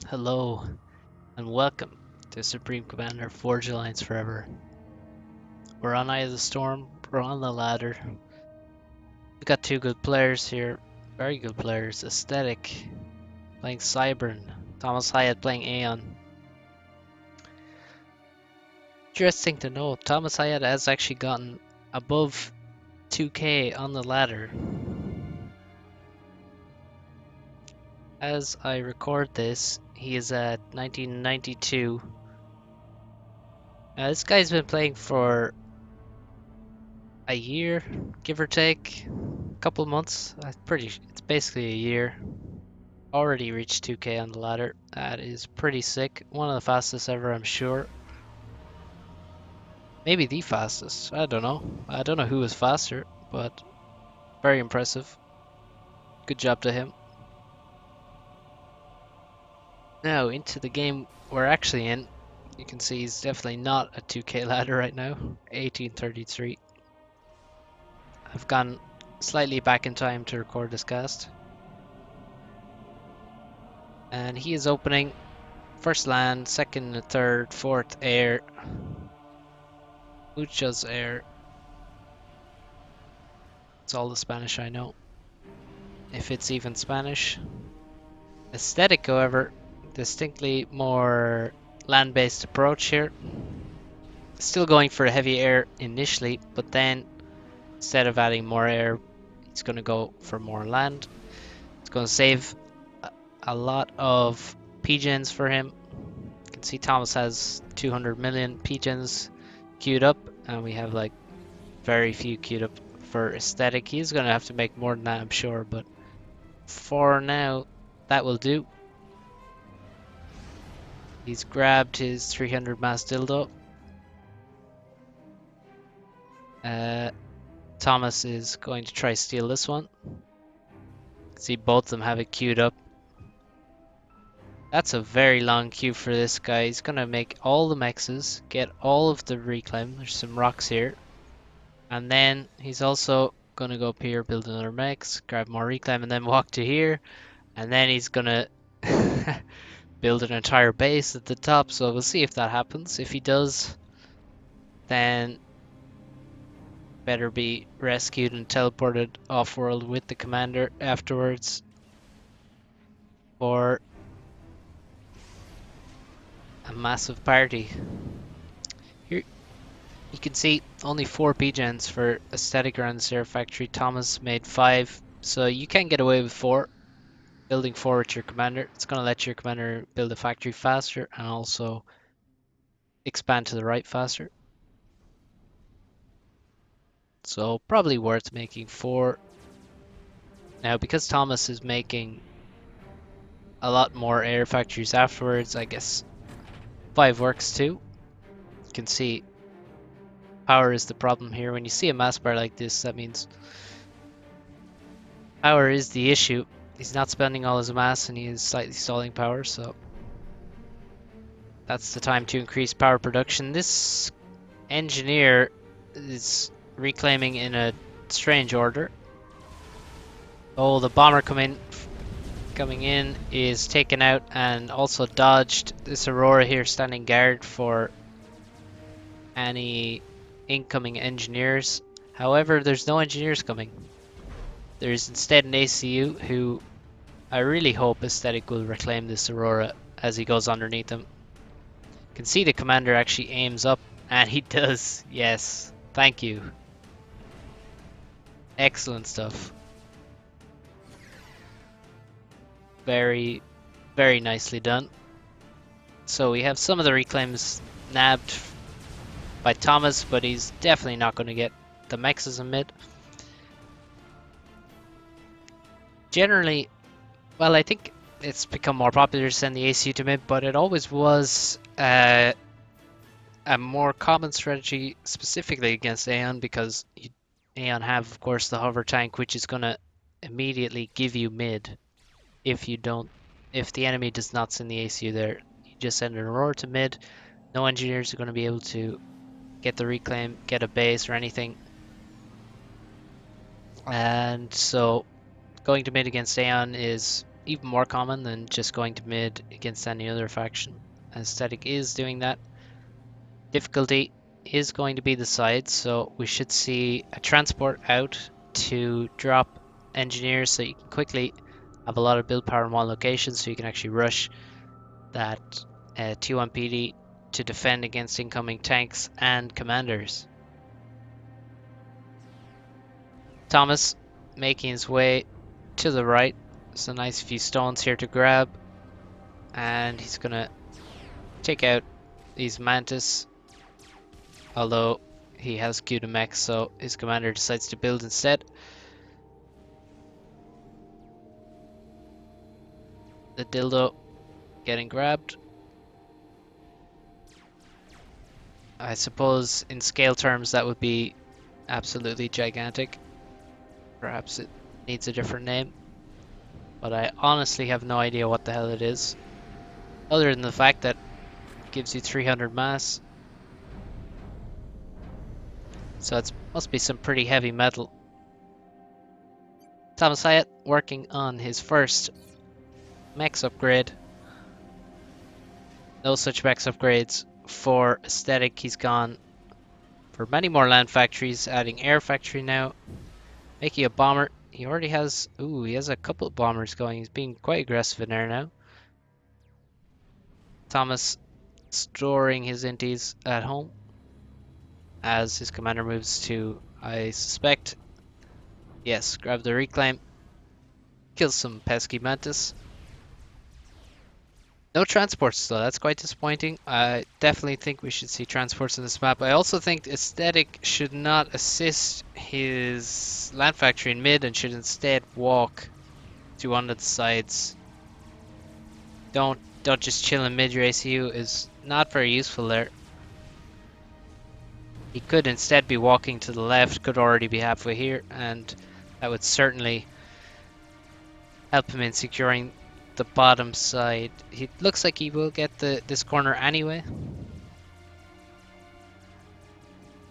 Hello, and welcome to Supreme Commander Forge Alliance Forever. We're on Eye of the Storm, we're on the ladder. We've got two good players here, very good players. Aesthetic playing Cybern, ThomasHiatt playing Aeon. Interesting to know, ThomasHiatt has actually gotten above 2k on the ladder. As I record this, he is at 1992. This guy's been playing for a year, give or take, a couple of months. It's basically a year. Already reached 2k on the ladder. That is pretty sick. One of the fastest ever, I'm sure. Maybe the fastest. I don't know. I don't know who was faster, but very impressive. Good job to him. Now into the game we're actually in. You can see he's definitely not a 2k ladder right now. 1833. I've gone slightly back in time to record this cast. And he is opening first land, second, third, fourth air. Muchos air. It's all the Spanish I know. If it's even Spanish. Aesthetic, however, distinctly more land-based approach here. Still going for a heavy air initially, but then instead of adding more air, he's going to go for more land. It's going to save a lot of PGens for him. You can see Thomas has 200 million PGens queued up, and we have like very few queued up for aesthetic. He's going to have to make more than that, I'm sure, but for now, that will do. He's grabbed his 300 mass dildo. Thomas is going to try steal this one. See, both of them have it queued up. That's a very long queue for this guy. He's going to make all the mexes, get all of the reclaim. There's some rocks here. And then he's also going to go up here, build another mex, grab more reclaim, and then walk to here. And then he's going to build an entire base at the top. So we'll see if that happens. If he does, then better be rescued and teleported off-world with the commander afterwards. For a massive party. Here you can see only 4 PGens for aesthetic around the Zero Factory. Thomas made 5, so you can get away with 4. Building 4 with your commander. It's going to let your commander build a factory faster and also expand to the right faster. So probably worth making 4. Now because Thomas is making a lot more air factories afterwards, I guess 5 works too. You can see power is the problem here. When you see a mass bar like this, that means power is the issue. He's not spending all his mass and he is slightly stalling power, so that's the time to increase power production. This engineer is reclaiming in a strange order. Oh, the bomber coming in is taken out and also dodged. This Aurora here standing guard for any incoming engineers. However, there's no engineers coming. There's instead an ACU who I really hope Aesthetic will reclaim this Aurora as he goes underneath him. You can see the commander actually aims up, and he does. Yes, thank you. Excellent stuff. Very, very nicely done. So we have some of the reclaims nabbed by Thomas, but he's definitely not going to get the mexes in mid. Generally, well, I think it's become more popular to send the ACU to mid, but it always was a more common strategy specifically against Aeon, because Aeon have, of course, the hover tank, which is going to immediately give you mid if the enemy does not send the ACU there. You just send an Aurora to mid. No engineers are going to be able to get the reclaim, get a base or anything. And so going to mid against Aeon is even more common than just going to mid against any other faction. Aesthetic is doing that. Difficulty is going to be the side, so we should see a transport out to drop engineers so you can quickly have a lot of build power in one location so you can actually rush that T1 PD to defend against incoming tanks and commanders. Thomas making his way to the right. There's a nice few stones here to grab, and he's gonna take out these mantis, although he has queued a mech, so his commander decides to build instead. The dildo getting grabbed. I suppose in scale terms that would be absolutely gigantic. Perhaps it needs a different name, but I honestly have no idea what the hell it is, other than the fact that it gives you 300 mass. So it must be some pretty heavy metal. ThomasHiatt working on his first mechs upgrade. No such mechs upgrades for aesthetic. He's gone for many more land factories, adding air factory now, making a bomber. He already has, ooh, he has a couple of bombers going. He's being quite aggressive in air now. Thomas storing his inties at home as his commander moves to, I suspect, yes, grab the reclaim, kill some pesky mantis. No transports though, that's quite disappointing. I definitely think we should see transports in this map. I also think aesthetic should not assist his land factory in mid and should instead walk to one of the sides. Don't just chill in mid. Your ACU is not very useful there. He could instead be walking to the left, could already be halfway here, and that would certainly help him in securing the bottom side. He looks like he will get this corner anyway,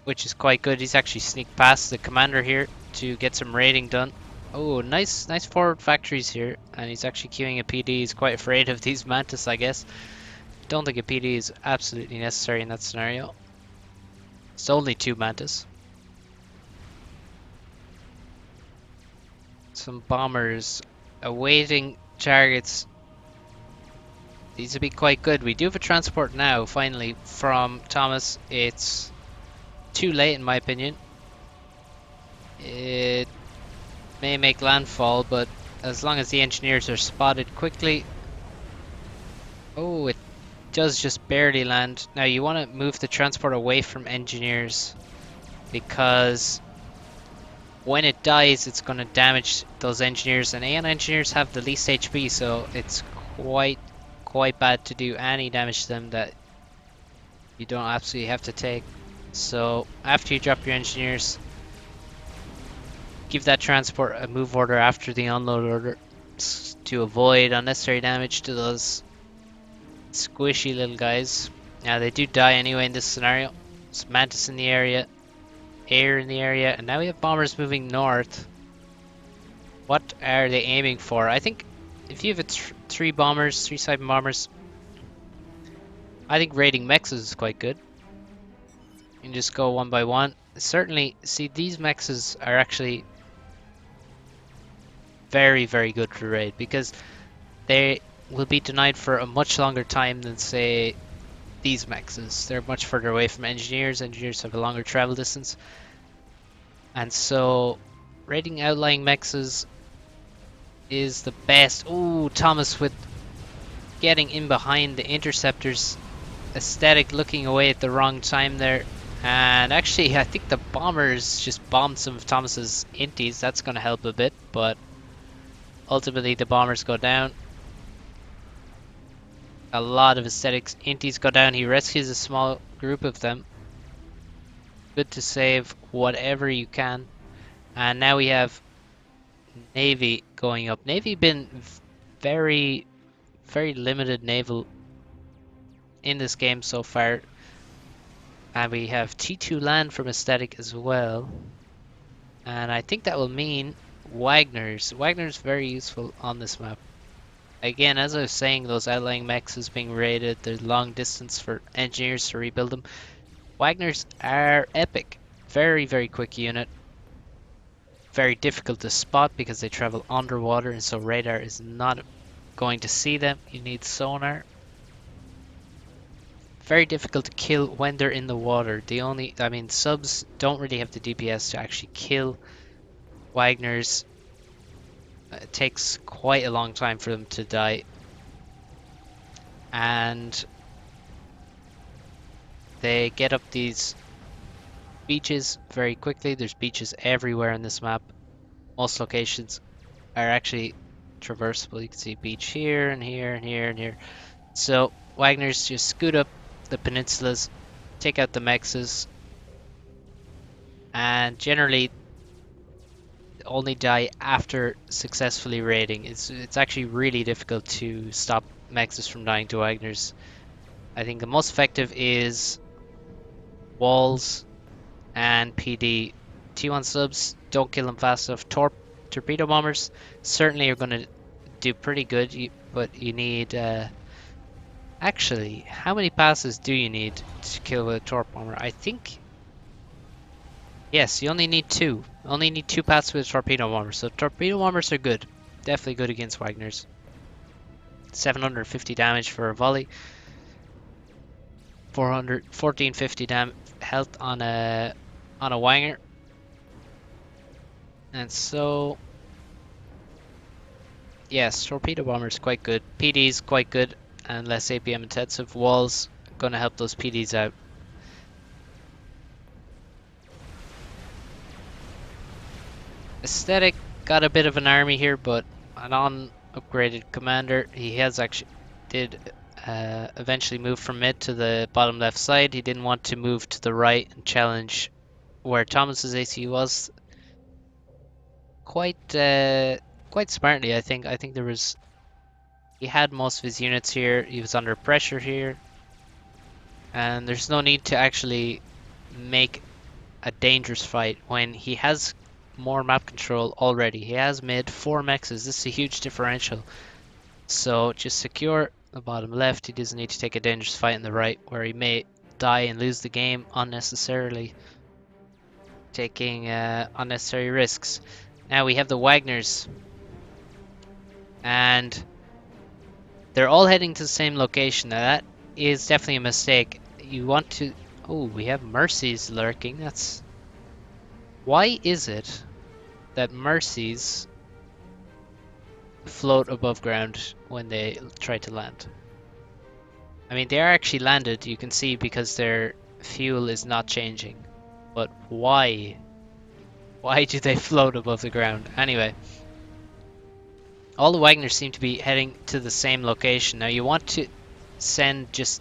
which is quite good. He's actually sneaked past the commander here to get some raiding done. Oh, nice forward factories here, and he's actually queuing a PD. He's quite afraid of these mantis, I guess. Don't think a PD is absolutely necessary in that scenario. It's only 2 mantis. Some bombers awaiting targets. These would be quite good. We do have a transport now, finally, from Thomas. It's too late, in my opinion. It may make landfall, but as long as the engineers are spotted quickly. Oh, it does just barely land. Now, you want to move the transport away from engineers, because when it dies, it's going to damage those engineers, and AN engineers have the least HP, so it's quite bad to do any damage to them that you don't absolutely have to take. So after you drop your engineers, give that transport a move order after the unload order to avoid unnecessary damage to those squishy little guys. Now they do die anyway in this scenario. It's mantis in the area, air in the area, and now we have bombers moving north. What are they aiming for? I think if you have three side bombers, I think raiding mechs is quite good. You can just go one by one. Certainly, see, these mechs are actually very good to raid, because they will be denied for a much longer time than, say, these mechs. They're much further away from engineers. Engineers have a longer travel distance. And so, raiding outlying mechs is the best. Ooh, Thomas with getting in behind the interceptors. Aesthetic looking away at the wrong time there. And actually, I think the bombers just bombed some of Thomas's inties. That's going to help a bit, but ultimately the bombers go down. A lot of Aesthetic's inties go down. He rescues a small group of them. Good to save whatever you can. And now we have Navy going up. Navy been very limited naval in this game so far. And we have T2 land from Aesthetic as well. And I think that will mean Wagner's. Wagner's very useful on this map. Again, as I was saying, those outlying mechs is being raided. There's long distance for engineers to rebuild them. Wagners are epic. Very, very quick unit. Very difficult to spot because they travel underwater, and so radar is not going to see them. You need sonar. Very difficult to kill when they're in the water. I mean, subs don't really have the DPS to actually kill Wagners. It takes quite a long time for them to die. And they get up these beaches very quickly. There's beaches everywhere on this map. Most locations are actually traversable. You can see beach here and here and here and here. So Wagners just scoot up the peninsulas, take out the mexes, and generally only die after successfully raiding. It's actually really difficult to stop mexes from dying to Wagners. I think the most effective is walls and PD. T1 subs, don't kill them fast enough. Torpedo bombers certainly are going to do pretty good, but you need... actually, how many passes do you need to kill a torp bomber? I think... Yes, you only need 2. Only need 2 passes with a torpedo bomber, so torpedo bombers are good. Definitely good against Wagners. 750 damage for a volley. 1450 health on a Wanger. And so, yes, torpedo bomber is quite good. PD is quite good and less APM intensive. Walls gonna help those PDs out. Aesthetic got a bit of an army here, but an upgraded commander. He has actually eventually move from mid to the bottom left side. He didn't want to move to the right and challenge where Thomas's AC was. Quite smartly, I think. He had most of his units here. He was under pressure here, and there's no need to actually make a dangerous fight when he has more map control already. He has mid 4 mexes. This is a huge differential. So just secure the bottom left. He doesn't need to take a dangerous fight in the right where he may die and lose the game unnecessarily, taking unnecessary risks. Now we have the Wagners, and they're all heading to the same location. Now that is definitely a mistake. You want to... Oh, we have Mercies lurking. That's... Why is it that Mercies float above ground when they try to land? I mean, they are actually landed, you can see, because their fuel is not changing. But why? Why do they float above the ground? Anyway, all the Wagners seem to be heading to the same location. Now you want to send just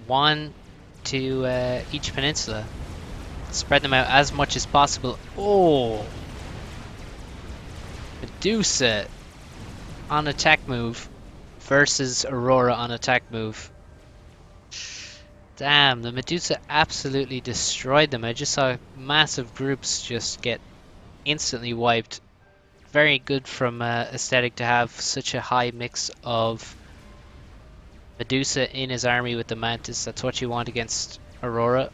1 to each peninsula. Spread them out as much as possible. Oh! Medusa on attack move versus Aurora on attack move. Damn, the Medusa absolutely destroyed them. I just saw massive groups just get instantly wiped. Very good from Aesthetic to have such a high mix of Medusa in his army with the Mantis. That's what you want against Aurora.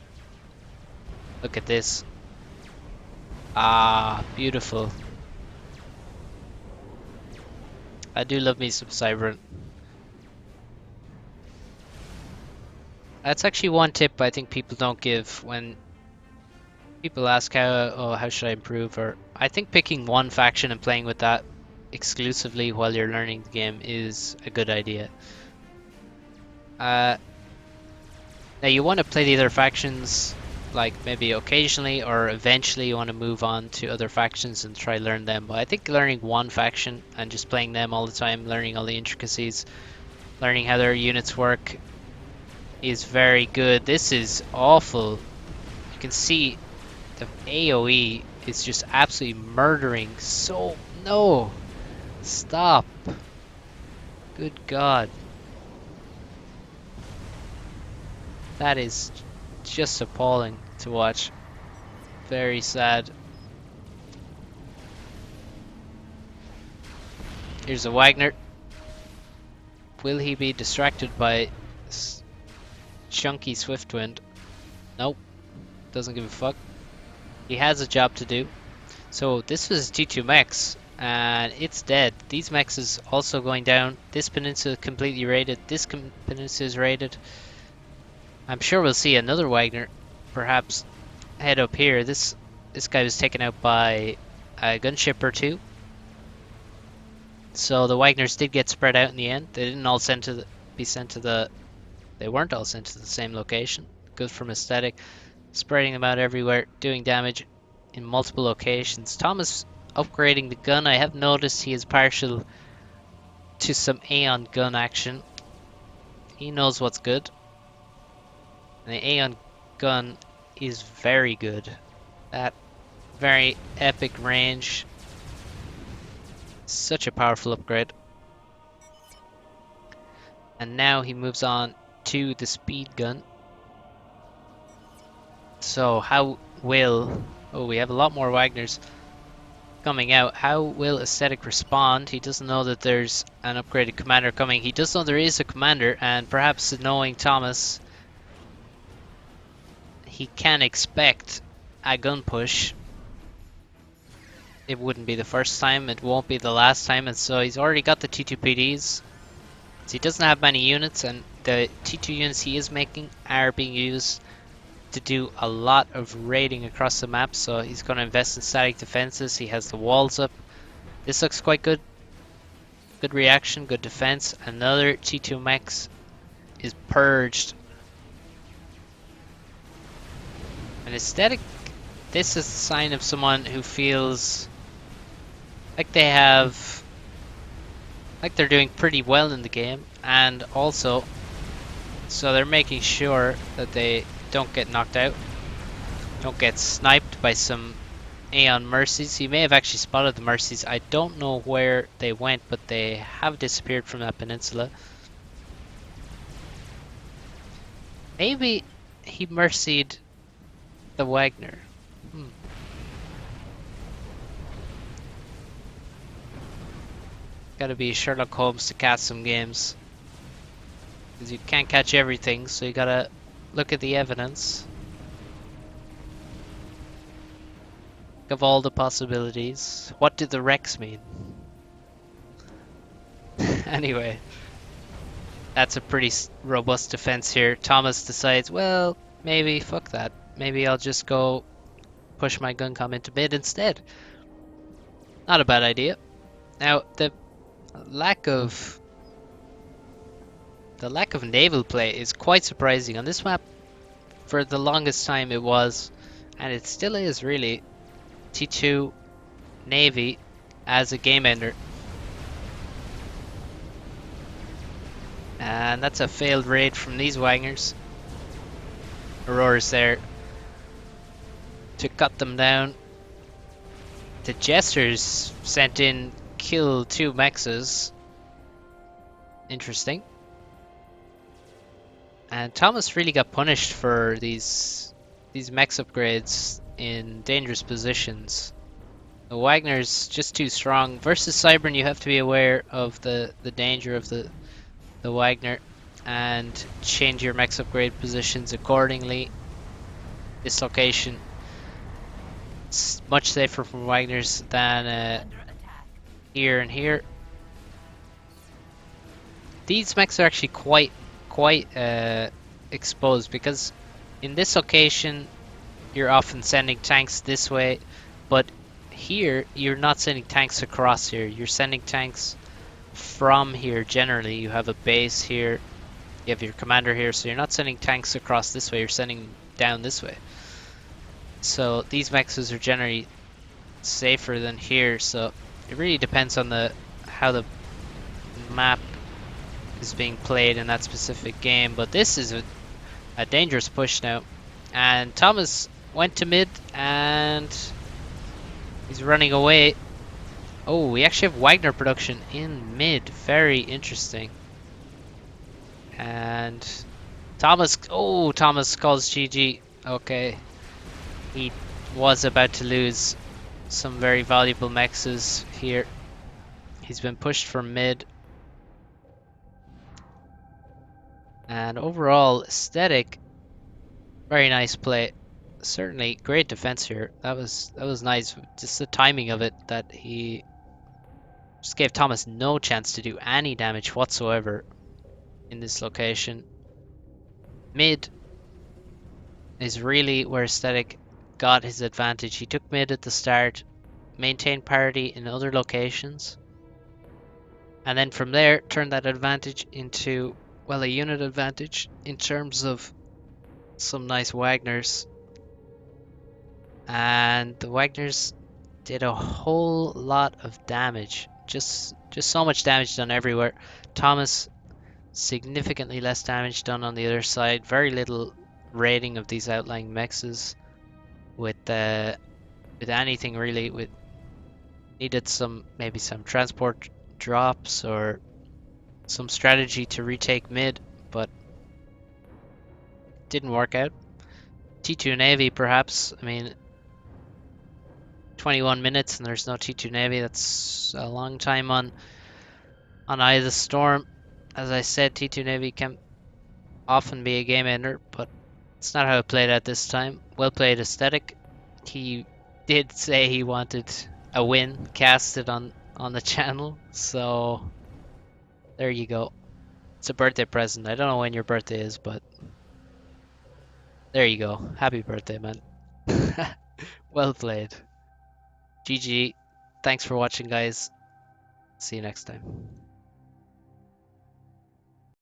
Look at this. Ah, beautiful. I do love me some Cybran. That's actually one tip I think people don't give when people ask how should I improve, or I think picking one faction and playing with that exclusively while you're learning the game is a good idea. Now you want to play the other factions like maybe occasionally, or eventually you want to move on to other factions and try learn them. But I think learning one faction and just playing them all the time, learning all the intricacies, learning how their units work is very good. This is awful. You can see the AoE is just absolutely murdering. So no, stop. Good God. That is just appalling to watch. Very sad. Here's a Wagner. Will he be distracted by chunky Swiftwind? Nope, doesn't give a fuck. He has a job to do. So this was T2 mechs, and it's dead. These mechs is also going down. This peninsula completely raided. This peninsula is raided. I'm sure we'll see another Wagner, perhaps head up here. This guy was taken out by a gunship or two. So the Wagners did get spread out in the end. They didn't all be sent to the. They weren't all sent to the same location. Good from aesthetic, spreading them out everywhere, doing damage in multiple locations. Thomas upgrading the gun. I have noticed he is partial to some Aeon gun action. He knows what's good. And the Aeon gun is very good. That very epic range. Such a powerful upgrade. And now he moves on to the speed gun. So how will... Oh, we have a lot more Wagners coming out. How will Aesthetic respond? He doesn't know that there's an upgraded commander coming. He does know there is a commander, and perhaps knowing Thomas, he can expect a gun push. It wouldn't be the first time, it won't be the last time, and so he's already got the T2 PDs. So he doesn't have many units, and the T2 units he is making are being used to do a lot of raiding across the map, so he's going to invest in static defenses. He has the walls up. This looks quite good. Good reaction, good defense. Another T2 mechs is purged. An aesthetic, this is a sign of someone who feels like they have, like they're doing pretty well in the game, and also, so they're making sure that they don't get knocked out, don't get sniped by some Aeon Mercies. He may have actually spotted the Mercies. I don't know where they went, but they have disappeared from that peninsula. Maybe he mercied the Wagner. Gotta be Sherlock Holmes to catch some games. Because you can't catch everything, so you gotta look at the evidence of all the possibilities. What did the Rex mean? Anyway, that's a pretty robust defense here. Thomas decides, well, maybe fuck that. Maybe I'll just go push my gun comm into mid instead. Not a bad idea. Now, the lack of naval play is quite surprising on this map. For the longest time it was, and it still is really, T2 Navy as a game ender. And that's a failed raid from these Wagners. Aurora's there to cut them down. The Jesters sent in kill 2 mexes. Interesting. And Thomas really got punished for these mex upgrades in dangerous positions. The Wagner's just too strong. Versus Cybern, you have to be aware of the danger of the Wagner and change your mex upgrade positions accordingly. This location is much safer from Wagners than here and here. These mechs are actually quite exposed, because in this location you're often sending tanks this way, but here you're not sending tanks across here. You're sending tanks from here. Generally, you have a base here, you have your commander here, so you're not sending tanks across this way, you're sending down this way. So these mexes are generally safer than here, so it really depends on how the map is being played in that specific game. But this is a dangerous push now, and Thomas went to mid and he's running away. Oh, we actually have Wagner production in mid. Very interesting. And Thomas calls GG. Okay, he was about to lose some very valuable mexes here. He's been pushed from mid. And overall aesthetic, very nice play. Certainly great defense here. That was nice. Just the timing of it, that he just gave Thomas no chance to do any damage whatsoever in this location. Mid is really where aesthetic got his advantage. He took mid at the start, maintained parity in other locations, and then from there turned that advantage into, well, a unit advantage in terms of some nice Wagners. And the Wagners did a whole lot of damage. Just so much damage done everywhere. Thomas, significantly less damage done on the other side. Very little raiding of these outlying mexes with anything really. With needed some, maybe some transport drops or some strategy to retake mid, but didn't work out. T2 Navy perhaps. I mean, 21 minutes and there's no T2 Navy. That's a long time on Eye of the Storm. As I said, T2 Navy can often be a game ender, but it's not how it played out this time. Well played aesthetic. He did say he wanted a win casted on the channel, so there you go. It's a birthday present. I don't know when your birthday is, but there you go. Happy birthday, man. Well played. GG. Thanks for watching, guys. See you next time.